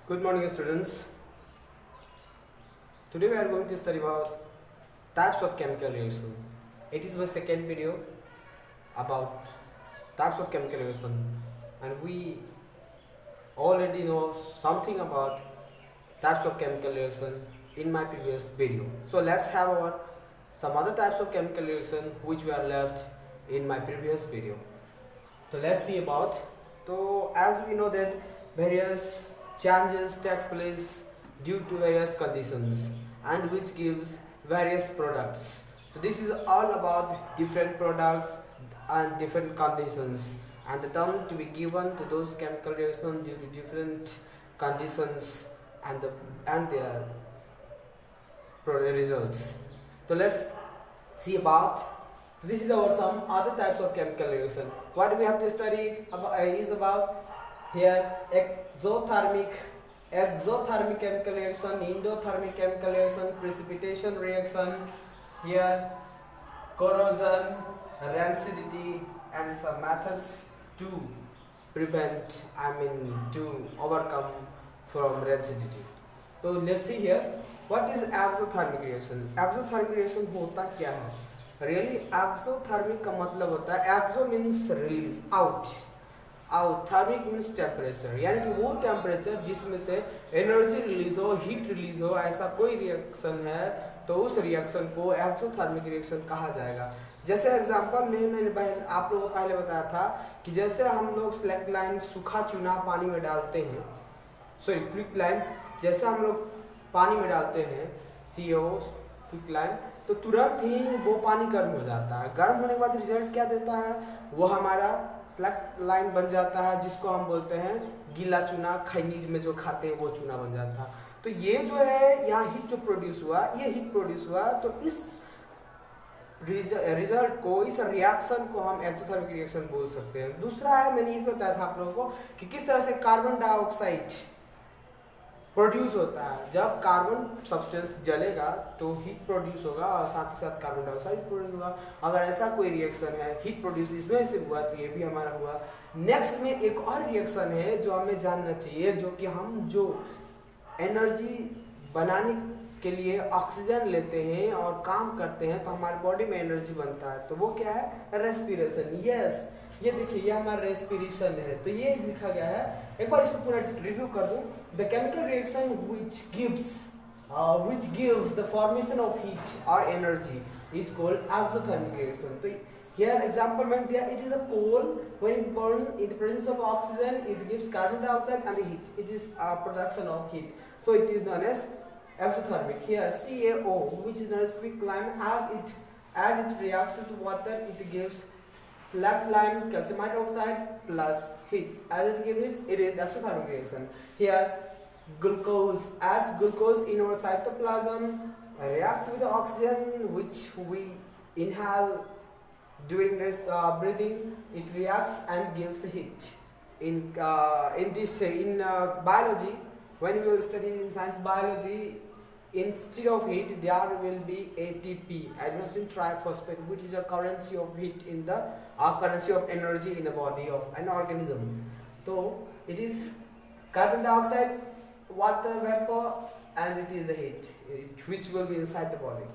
Good morning, students. Today we are going to study about types of chemical reaction. It is my second video about types of chemical reaction, and we already know something about types of chemical reaction in my previous video. So let's have some other types of chemical reaction which we are left in my previous video. So let's see about. So as we know that various changes takes place due to various conditions and which gives various products. So this is all about different products and different conditions, and the term to be given to those chemical reactions due to different conditions and their results. So let's see about. This is our some other types of chemical reaction. What we have to study is about here exothermic chemical reaction, endothermic chemical reaction, precipitation reaction, here corrosion, rancidity, and some methods to prevent, to overcome from rancidity. So let's see here, what is exothermic reaction? Exothermic reaction होता क्या है? Really exothermic का मतलब होता है, exo means release, out, thermic means temperature, यानी कि वो टेम्परेचर जिसमें से एनर्जी रिलीज हो, हीट रिलीज हो, ऐसा कोई रिएक्शन है तो उस रिएक्शन को एक्सोथर्मिक रिएक्शन कहा जाएगा। जैसे एग्जांपल में मैंने आप लोगों को पहले बताया था कि जैसे हम लोग स्लैक्लाइन सूखा चूना पानी में डालते हैं, सॉरी क्विकलाइन, जैसे हम लोग पानी में डालते हैं CO क्विकलाइन, तो तुरंत ही वो पानी गर्म हो जाता है। गर्म होने के बाद रिजल्ट क्या देता है? वो हमारा स्लैक्लाइन बन जाता है, जिसको हम बोलते हैं गीला चूना, खैनी में जो खाते हैं वो चूना बन जाता है। तो ये जो है यहाँ हीट जो प्रोड्यूस हुआ, ये हीट प्रोड्यूस हुआ, तो इस रिजल्ट को, इस रिएक्शन को हम एक्सोथर्मिक रिएक्शन बोल सकते हैं। दूसरा है, मैंने ये बताया था आप लोगों को कि किस तरह से कार्बन डाइऑक्साइड प्रोड्यूस होता है। जब कार्बन सब्सटेंस जलेगा तो हीट प्रोड्यूस होगा और साथ ही साथ कार्बन डाइऑक्साइड प्रोड्यूस होगा। अगर ऐसा कोई रिएक्शन है, हीट प्रोड्यूस इसमें से हुआ, तो ये भी हमारा हुआ। नेक्स्ट में एक और रिएक्शन है जो हमें जानना चाहिए, जो कि हम जो एनर्जी बनाने के लिए ऑक्सीजन लेते हैं और काम करते हैं तो हमारे बॉडी में एनर्जी बनता है, तो वो क्या है? रेस्पिरेशन। यस, ये देखिए, ये हमारा रेस्पिरेशन है, तो ये लिखा गया है। एक बार इसको पूरा रिव्यू कर दूं। The chemical reaction which gives the formation of heat or energy is called exothermic reaction. तो here example में दिया, it is a coal, when it burn in the presence of oxygen it gives carbon dioxide and the heat. It is a production of heat, so it is known as exothermic. Here CaO, which is known as quicklime, as it reacts with water, it gives slacklime, calcium hydroxide plus heat. As it gives, it is exothermic reaction. Here glucose, as glucose in our cytoplasm react with the oxygen which we inhale during breathing, it reacts and gives heat. In biology, when we will study in science biology, instead of heat there will be ATP, adenosine triphosphate, which is a currency of heat in the currency of energy in the body of an organism. So it is carbon dioxide, water vapor, and it is the heat which will be inside the body.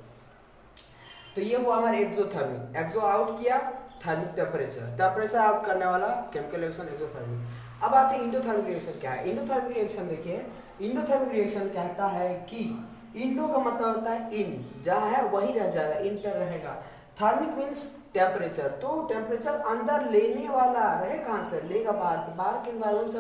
तो ये हुआ हमारा exothermic. एक्सो out किया, thermic temperature out करने वाला chemical reaction exothermic. अब आते हैं इंडोथर्मिक रिएक्शन क्या है। इंडोथर्मिक रिएक्शन देखिए, इंडोथर्मिक रिएक्शन कहता है कि इंडो का मतलब होता है इन, जहाँ है वही रह जाएगा, इंटर रहेगा। थर्मिक मीन्स टेम्परेचर, तो टेम्परेचर अंदर लेने वाला रहे, कहाँ से लेगा? बाहर से। बाहर के एनवायरमेंट से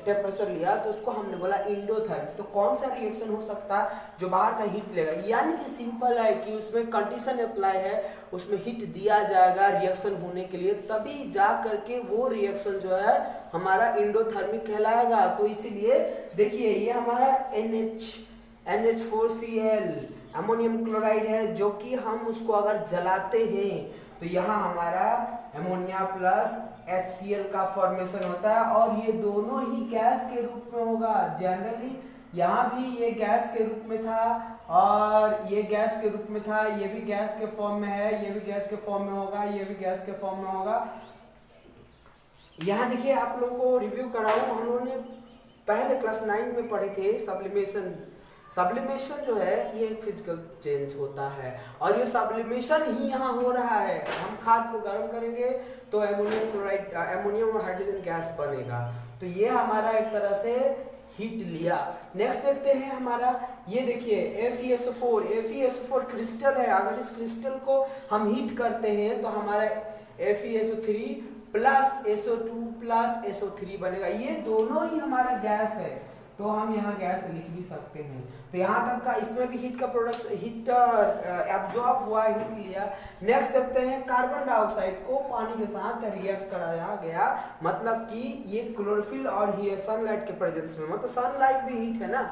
टेम्परेचर लिया तो उसको हमने बोला इंडोथर्मिक। तो कौन सा रिएक्शन हो सकता है जो बाहर का हीट लेगा? यानी कि सिंपल है कि उसमें कंडीशन अप्लाई है, उसमें हीट दिया जाएगा रिएक्शन होने के लिए, तभी जा करके वो रिएक्शन जो है हमारा इंडोथर्मिक कहलाएगा। तो इसीलिए देखिए, ये हमारा NH4Cl अमोनियम क्लोराइड है, जो कि हम उसको अगर जलाते हैं तो यहाँ हमारा अमोनिया प्लस HCl का फॉर्मेशन होता है, और ये दोनों ही गैस के रूप में होगा। जनरली यहाँ भी ये गैस के रूप में था और ये गैस के रूप में था, ये भी गैस के फॉर्म में है, ये भी गैस के फॉर्म में होगा, ये भी गैस के फॉर्म में होगा। यहाँ देखिए, आप लोगों को रिव्यू कराऊं, हम लोगों ने पहले क्लास 9 में पढ़े थे सब्लिमेशन। सब्लिमेशन जो है ये एक फिजिकल चेंज होता है और ये सब्लिमेशन ही यहाँ हो रहा है। हम खाद को गर्म करेंगे तो एमोनियम क्लोराइड, एमोनियम और हाइड्रोजन गैस बनेगा। तो ये हमारा एक तरह से हीट लिया। नेक्स्ट देखते हैं हमारा, ये देखिए FeSO4 क्रिस्टल है। अगर इस क्रिस्टल को हम हीट करते हैं तो हमारा FeSO3 plus SO2 plus SO3 बनेगा। ये दोनों ही हमारा गैस है, तो हम यहाँ गैस लिख भी सकते हैं। तो यहाँ तक का इसमें भी हीट का प्रोडक्ट, हीट एब्जॉर्ब हुआ, हीट लिया। नेक्स्ट देखते हैं कार्बन डाइऑक्साइड को पानी के साथ रिएक्ट कराया गया, मतलब कि ये क्लोरोफिल और ये सनलाइट के प्रेजेंस में, मतलब सनलाइट भी हीट है ना,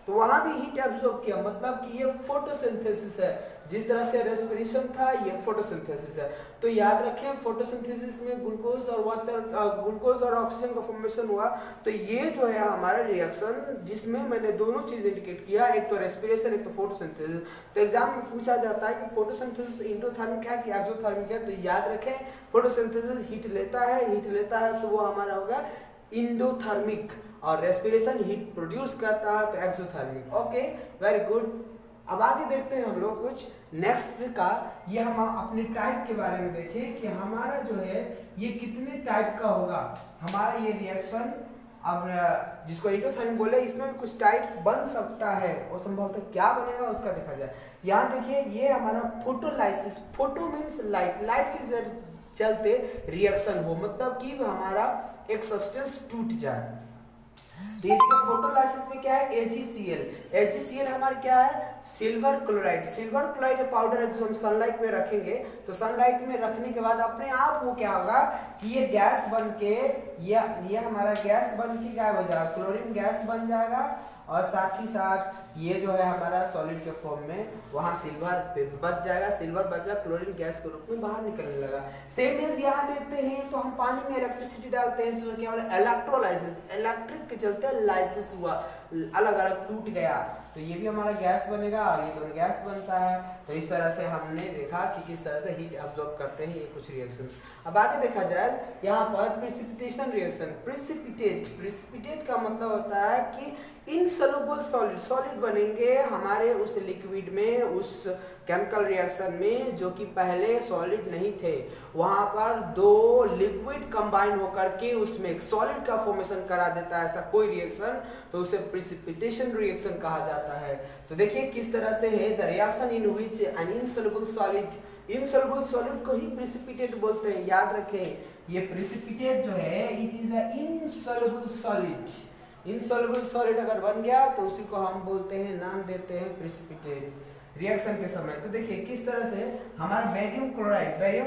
तो वहां भी हीट एब्जॉर्ब किया, मतलब कि ये फोटोसिंथेसिस है। जिस तरह से रेस्पिरेशन था, ये फोटोसिंथेसिस है। तो याद रखें फोटोसिंथेसिस में ग्लूकोज और वाटर, ग्लूकोज और ऑक्सीजन का फॉर्मेशन हुआ। तो ये जो है हमारा रिएक्शन जिसमें मैंने दोनों चीज इंडिकेट किया, एक तो रेस्पिरेशन, एक तो फोटोसिंथेसिस। तो एग्जाम में पूछा जाता है कि फोटोसिंथेसिस इंडोथर्मिक है कि एक्सोथर्मिक है। तो याद रखें फोटोसिंथेसिस हीट लेता है तो वो हमारा होगा इंडोथर्मिक, और रेस्पिरेशन हीट प्रोड्यूस करता है तो एक्सोथर्मिक। Okay, very good. अब आगे देखते हैं हम लोग कुछ नेक्स्ट का, ये हम अपने टाइप के बारे में देखें कि हमारा जो है ये कितने टाइप का होगा हमारा ये रिएक्शन। अब जिसको इंडोथर्मिक बोले, इसमें भी कुछ टाइप बन सकता है और संभवतः क्या बनेगा उसका देखा जाए। यहाँ देखिए ये हमारा photolysis, photo means light, light के चलते रिएक्शन हो, मतलब कि हमारा एक सब्सटेंस टूट जाए। तो ये फोटोलाइसिस में क्या है, AgCl हमारे क्या है, silver chloride. Silver chloride powder है जो हम सनलाइट में रखेंगे, तो सनलाइट में रखने के बाद अपने आप वो क्या होगा कि ये गैस बन के, ये हमारा गैस बन के क्या हो जाएगा, क्लोरीन गैस बन जाएगा। और साथ ही साथ ये जो है हमारा सॉलिड के फॉर्म में वहाँ सिल्वर बच जाएगा, सिल्वर बचा क्लोरीन गैस के रूप में बाहर निकलने लगा। सेम एज यहाँ देखते हैं तो हम पानी में इलेक्ट्रिसिटी डालते हैं तो क्या होगा, इलेक्ट्रोलाइसिस, इलेक्ट्रिक के चलते लाइसिस हुआ, अलग अलग टूट गया, तो ये भी हमारा गैस बनेगा और ये दोनों गैस बनता है। तो इस तरह से हमने देखा कि किस तरह से हीट अब्जॉर्ब करते हैं ये कुछ रिएक्शन। अब आगे देखा जाए यहाँ पर प्रिसिपिटेशन रिएक्शन। प्रिसिपिटेट का मतलब होता है कि इनसॉल्युबल सॉलिड, सॉलिड बनेंगे हमारे उस लिक्विड में, उस केमिकल रिएक्शन में जो कि पहले सॉलिड नहीं थे। वहां पर दो लिक्विड कंबाइन होकर के उसमें एक सॉलिड का फॉर्मेशन करा देता है ऐसा कोई रिएक्शन, तो उसे प्रिसिपिटेशन रिएक्शन कहा जाता है। तो देखिए किस तरह से है, the reaction in which N insoluble solid, insoluble solid को ही प्रिसिपिटेट बोलते हैं। याद रखें ये प्रिसिपिटेट जो है it is a insoluble solid. Insoluble solid अगर बन गया तो उसी को हम बोलते हैं, नाम देते हैं प्रिसिपिटेट रिएक्शन के समय। तो देखिए किस तरह से हमारा बेरियम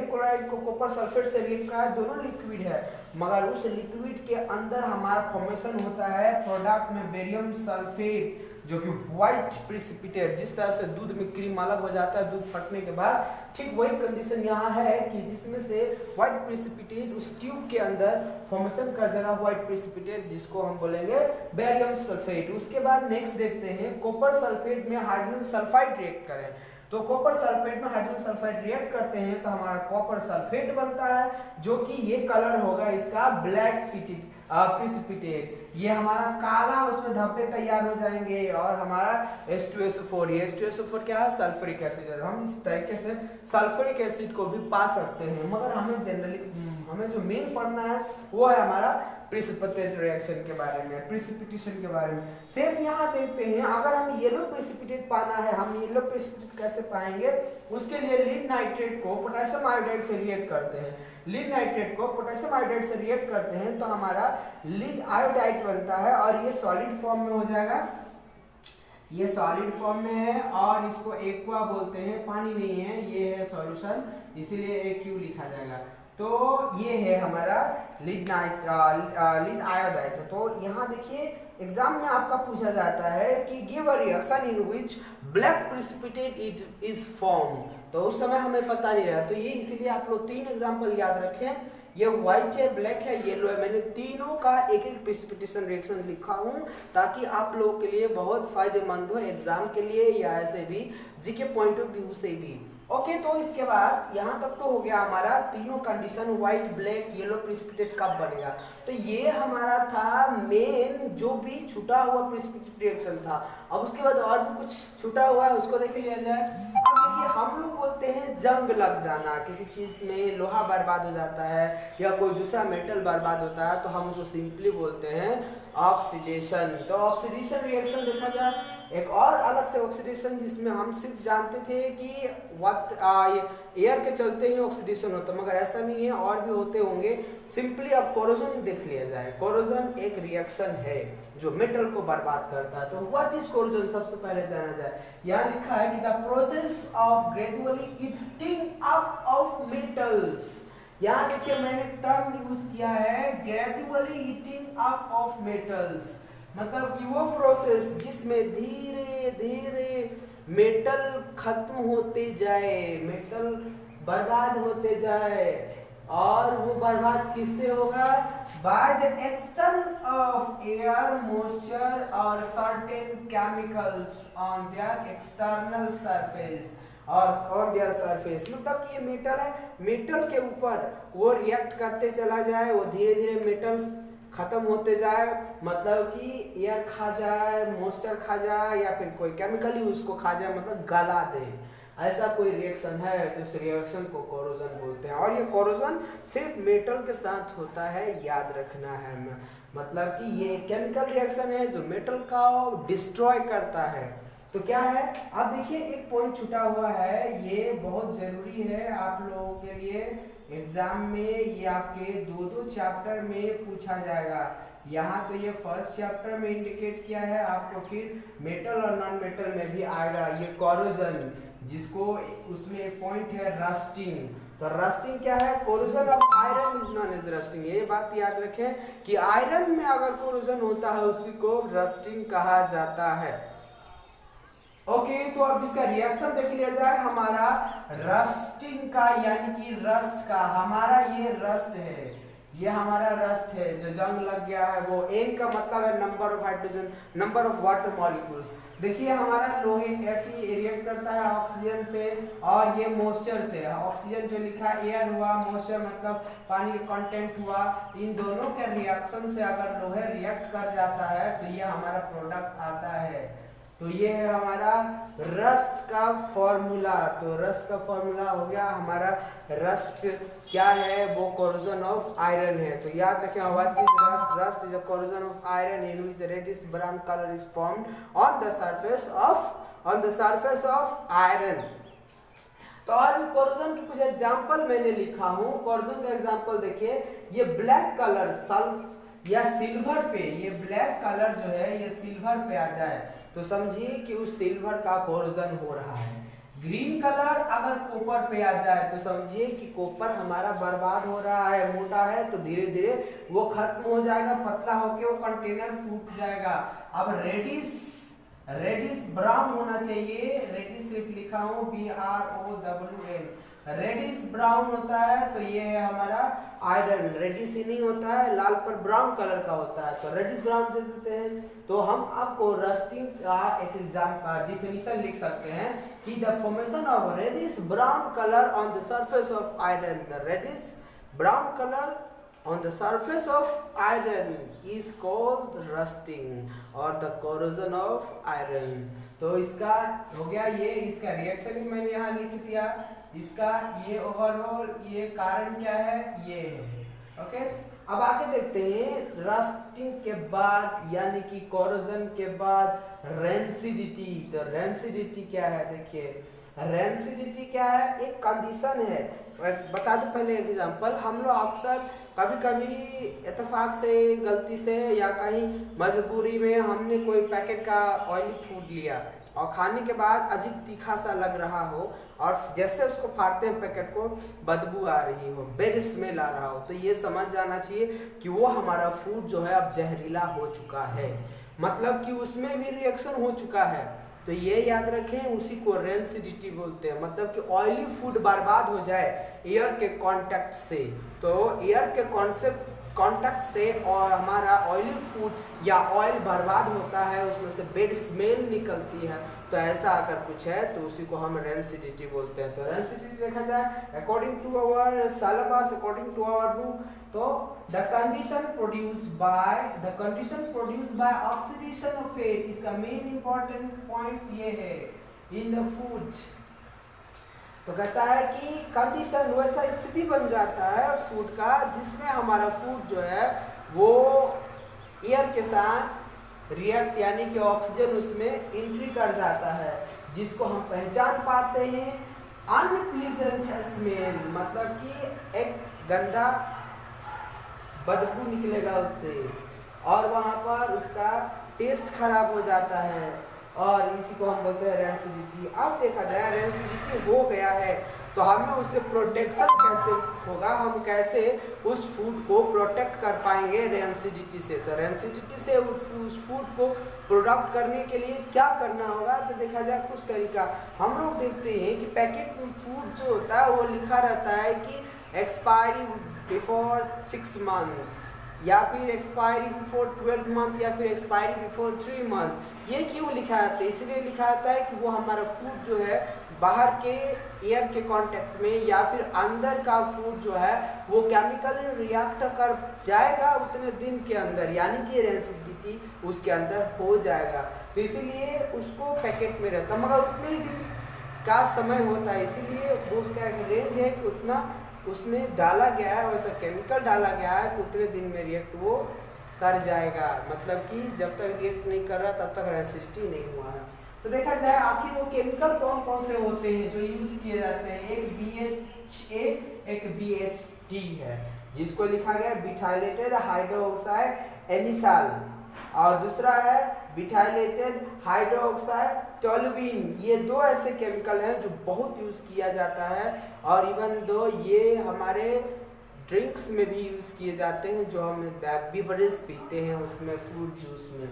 क्लोराइड को कॉपर सल्फेट से रिएक्ट करा, दोनों लिक्विड है, मगर उस लिक्विड के अंदर हमारा फॉर्मेशन होता है प्रोडक्ट में बेरियम सल्फेट जो कि व्हाइट प्रिसिपिटेट। जिस तरह से दूध में क्रीम अलग हो जाता है दूध फटने के बाद, ठीक वही कंडीशन यहाँ है कि जिसमें से व्हाइट प्रिसिपिटेट उस ट्यूब के अंदर फॉर्मेशन कर जाएगा व्हाइट प्रिसिपिटेट, जिसको हम बोलेंगे बेरियम सल्फेट। उसके बाद नेक्स्ट देखते हैं कॉपर सल्फेट में हाइड्रोजन सल्फाइड रिएक्ट करें, तो कॉपर सल्फेट में हाइड्रोजन सल्फाइड रिएक्ट करते हैं तो हमारा कॉपर सल्फेट बनता है जो कि ये कलर होगा इसका ब्लैक प्रिसिपिटेट। ये हमारा काला उसमें धब्बे तैयार हो जाएंगे और हमारा H2SO4, ये H2SO4 क्या है, सल्फ्यूरिक एसिड है। हम इस तरीके से सल्फ्यूरिक एसिड को भी पा सकते हैं, मगर हमें जनरली हमें जो मेन पढ़ना है वो है हमारा प्रिसिपिटेट रिएक्शन के बारे में, प्रिसिपिटेशन के बारे में। सेम यहाँ देखते हैं अगर हम येलो प्रिसिपिटेट पाना है, हम येलो प्रिसिपिटेट कैसे पाएंगे, उसके लिए लीड नाइट्रेट को पोटेशियम आयोडाइड से रिएक्ट करते हैं। लीड नाइट्रेट को पोटेशियम आयोडाइड से रिएक्ट करते हैं तो हमारा लीड आयोडाइड बनता है और ये सॉलिड फॉर्म में हो जाएगा, ये सॉलिड फॉर्म में है और इसको एक्वा बोलते हैं, पानी नहीं है, ये है सॉल्यूशन, इसीलिए AQ लिखा जाएगा। तो ये है हमारा लीड आयोडाइड। तो यहाँ देखिए एग्जाम में आपका पूछा जाता है कि give a reaction in which black precipitate it is form, तो उस समय हमें पता नहीं रहा, तो ये इसीलिए आप लोग 3 एग्जाम्पल याद रखें, ये व्हाइट है, ब्लैक है, येलो है। मैंने तीनों का एक एक प्रिसिपिटेशन रिएक्शन लिखा हूँ ताकि आप लोगों के लिए बहुत फायदेमंद हो एग्जाम के लिए या ऐसे भी जीके पॉइंट ऑफ व्यू से भी। ओके तो इसके बाद यहाँ तक तो हो गया हमारा तीनों condition, white black yellow precipitate कब बनेगा। तो ये हमारा था मेन जो भी छूटा हुआ प्रिसिपिटेट रिएक्शन था। अब उसके बाद और भी कुछ छूटा हुआ है, उसको देख लिया जाए। अब देखिए हम लोग बोलते हैं जंग लग जाना, किसी चीज में लोहा बर्बाद हो जाता है या कोई दूसरा मेटल बर्बाद होता है तो हम उसको सिंपली बोलते हैं ऑक्सीडेशन। तो ऑक्सीडेशन रिएक्शन देखा जाए, एक और अलग से ऑक्सीडेशन जिसमें हम सिर्फ जानते थे कि एयर के चलते ही ऑक्सीडेशन होता है, मगर ऐसा नहीं है, और भी होते होंगे। सिंपली अब कोरोजन देख लिया जाए। कोरोजन एक रिएक्शन है जो मेटल को बर्बाद करता है। तो व्हाट इज कोरोजन, सबसे पहले जाना जाए। यहाँ लिखा है कि the process of gradually eating up of metals. यहाँ देखिए मैंने टर्म यूज किया है gradually eating up of metals, मतलब कि वो प्रोसेस जिसमें धीरे धीरे मेटल खत्म होते जाए, मेटल बर्बाद होते जाए। और वो बर्बाद किससे होगा? By the action of air, moisture और certain chemicals on their external surface और ऑन देयर सरफेस। मतलब कि ये मेटल है, मेटल के ऊपर वो रिएक्ट करते चला जाए, वो धीरे धीरे मेटल्स खत्म होते जाए, मतलब कि एयर खा जाए, मॉइस्चर खा जाए या फिर कोई केमिकल ही उसको खा जाए, मतलब गला दे। ऐसा कोई रिएक्शन है तो इस रिएक्शन को कोरोजन बोलते हैं। और ये कोरोजन सिर्फ मेटल के साथ होता है, याद रखना है। मतलब कि ये केमिकल रिएक्शन है जो मेटल का डिस्ट्रॉय करता है। तो क्या है, अब देखिए एक पॉइंट छूटा हुआ है, ये बहुत जरूरी है आप लोगों के लिए एग्जाम में, ये आपके दो चैप्टर में पूछा जाएगा। यहाँ तो ये फर्स्ट चैप्टर में इंडिकेट किया है, आपको फिर मेटल और नॉन मेटल में भी आएगा ये कोरोजन, जिसको उसमें एक पॉइंट है रस्टिंग। तो रस्टिंग क्या है? Corrosion of iron is known as rusting. ये बात याद रखें कि आयरन में अगर कोरोजन होता है उसी को रस्टिंग कहा जाता है। ओके तो अब इसका रिएक्शन देख लिया जाए हमारा रस्टिंग का, यानी कि रस्ट का। हमारा ये रस्ट है, ये हमारा रस्ट है जो जंग लग गया है। वो एन का मतलब है number of hydrogen, number of water molecules. देखिए हमारा लोहे Fe रिएक्ट करता है ऑक्सीजन से और ये मॉइस्चर से। ऑक्सीजन जो लिखा है एयर हुआ, मॉइस्चर मतलब पानी का कंटेंट हुआ। इन दोनों के रिएक्शन से अगर लोहे रिएक्ट कर जाता है तो ये हमारा प्रोडक्ट आता है। तो ये है हमारा रस्ट का फॉर्मूला। तो रस्ट का फॉर्मूला हो गया हमारा, रस्ट क्या है? वो कोरोजन ऑफ आयरन है। तो याद रखें what is rust? Rust is a corrosion of iron in which reddish brown colour is formed on the surface of iron. तो और भी कोरोजन की कुछ एग्जांपल मैंने लिखा हूँ। कोरोजन का एग्जांपल देखिए, ये ब्लैक कलर सल्फ या सिल्वर पे, ये ब्लैक कलर जो है ये सिल्वर पे आ जाए तो समझिए कि उस सिल्वर का कोरोजन हो रहा है। ग्रीन कलर अगर कॉपर पे आ जाए तो समझिए कि कॉपर हमारा बर्बाद हो रहा है, मोटा है, तो धीरे धीरे वो खत्म हो जाएगा, पतला होके वो कंटेनर फूट जाएगा। अब रेडिश ब्राउन होना चाहिए, रेडिश सिर्फ लिखा हूँ BROWN, रेडिश ब्राउन होता है तो ये है हमारा आयरन। रेडिश ही नहीं होता है, लाल पर ब्राउन कलर का होता है, तो रेडिश ब्राउन दे देते हैं। तो हम आपको रस्टिंग का एक एग्जांपल डिफिनीशन लिख सकते हैं कि the formation of reddish brown colour on the surface of iron, the reddish brown colour on the surface of iron is called rusting or the corrosion of iron। तो इसका हो गया ये, इसका रिएक्शन मैंने यहाँ लिख दिया, इसका ये ओवरऑल ये कारण क्या है, ये है। ओके अब आगे देखते हैं रस्टिंग के बाद यानी कि कोरोजन के बाद रेंसिडिटी। तो रेंसिडिटी क्या है? देखिए रेंसिडिटी क्या है? एक कंडीशन है। बता दो पहले एग्जांपल, हम लोग अक्सर कभी कभी इत्तेफाक से, गलती से या कहीं मजबूरी में हमने कोई पैकेट का ऑयली फूड लिया और खाने के बाद अजीब तीखा सा लग रहा हो और जैसे उसको फाड़ते हैं पैकेट को बदबू आ रही हो, बैड स्मेल आ रहा हो, तो ये समझ जाना चाहिए कि वो हमारा फूड जो है अब जहरीला हो चुका है, मतलब कि उसमें भी रिएक्शन हो चुका है। तो ये याद रखें, उसी को रेंसिडिटी बोलते हैं, मतलब कि ऑयली फूड बर्बाद हो जाए एयर के कांटेक्ट से। तो एयर के कांटेक्ट से और हमारा ऑयली फूड या ऑयल बर्बाद होता है, उसमें से बैड स्मेल निकलती है, तो ऐसा अगर कुछ है तो उसी को हम रेंसिडिटी बोलते हैं। तो रेंसिडिटी देखा जाए according to our syllabus, according to our book, तो the condition produced by oxidation of fat, इसका मेन इंपॉर्टेंट पॉइंट ये है इन द फूड। तो कहता है कि कंडीशन वैसा स्थिति बन जाता है फूड का जिसमें हमारा फूड जो है वो एयर के साथ रिएक्ट, यानी कि ऑक्सीजन उसमें एंट्री कर जाता है, जिसको हम पहचान पाते हैं अनप्लीजेंट स्मेल, मतलब कि एक गंदा बदबू निकलेगा उससे और वहाँ पर उसका टेस्ट खराब हो जाता है, और इसी को हम बोलते हैं रेंसिडिटी। अब देखा जाए रेंसिडिटी हो गया है तो हमें उससे प्रोटेक्शन कैसे होगा, हम कैसे उस फूड को प्रोटेक्ट कर पाएंगे रेंसिडिटी से। तो रेंसिडिटी से उस फूड को प्रोडक्ट करने के लिए क्या करना होगा, तो देखा जाए कुछ तरीका हम लोग देखते हैं कि पैकेट फूड जो होता है वो लिखा रहता है कि एक्सपायरी बिफोर 6 मंथ या फिर एक्सपायरी बिफोर 12 मंथ या फिर एक्सपायरी बिफोर 3 मंथ। ये क्यों लिखा जाता है, इसलिए लिखा जाता है कि वो हमारा फूड जो है बाहर के एयर के कांटेक्ट में या फिर अंदर का फूड जो है वो केमिकल रिएक्ट कर जाएगा उतने दिन के अंदर, यानी कि रेंसिडिटी उसके अंदर हो जाएगा, तो इसीलिए उसको पैकेट में रहता, मगर उतने ही दिन का समय होता है, इसीलिए वो उसका एक रेंज है कि उतना उसमें डाला गया है, वैसा केमिकल डाला गया है कि उतने दिन में रिएक्ट वो कर जाएगा, मतलब कि जब तक रिएक्ट नहीं कर रहा तब तक रेंसिडिटी नहीं हुआ है। तो देखा जाए आखिर वो केमिकल कौन कौन से होते हैं जो यूज किए जाते हैं, एक BHA एक BHT है जिसको लिखा गया बिथाइलेटेड हाइड्रोक्साइड एनिसाल, और दूसरा है बिथाइलेटेड हाइड्रोक्साइड टोल्यूइन। ये दो ऐसे केमिकल हैं जो बहुत यूज किया जाता है, और इवन दो ये हमारे ड्रिंक्स में भी यूज किए जाते हैं जो हम बेवरेज पीते हैं उसमें, फ्रूट जूस में।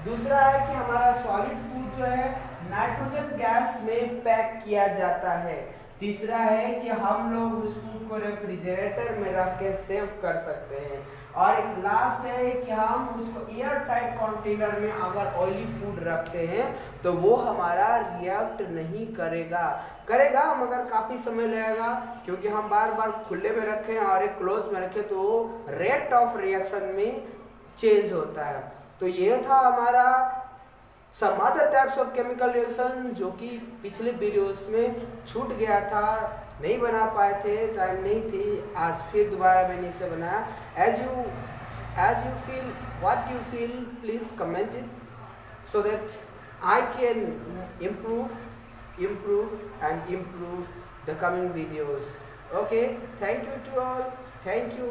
दूसरा है कि हमारा सॉलिड फूड जो है नाइट्रोजन गैस में पैक किया जाता है। तीसरा है कि हम लोग उस फूड को रेफ्रिजरेटर में रख के सेव कर सकते हैं, और एक लास्ट है कि हम उसको एयर टाइट कंटेनर में अगर ऑयली फूड रखते हैं तो वो हमारा रिएक्ट नहीं करेगा मगर काफ़ी समय लगेगा, क्योंकि हम बार बार खुले में रखें और एक क्लोज में रखें तो रेट ऑफ रिएक्शन में चेंज होता है। तो ये था हमारा some other types of chemical reaction जो कि पिछले वीडियोस में छूट गया था, नहीं बना पाए थे, टाइम नहीं थी, आज फिर दोबारा मैंने इसे बनाया। As you feel what you feel please comment it so that I can improve and improve the coming videos. Okay, thank you to all, thank you.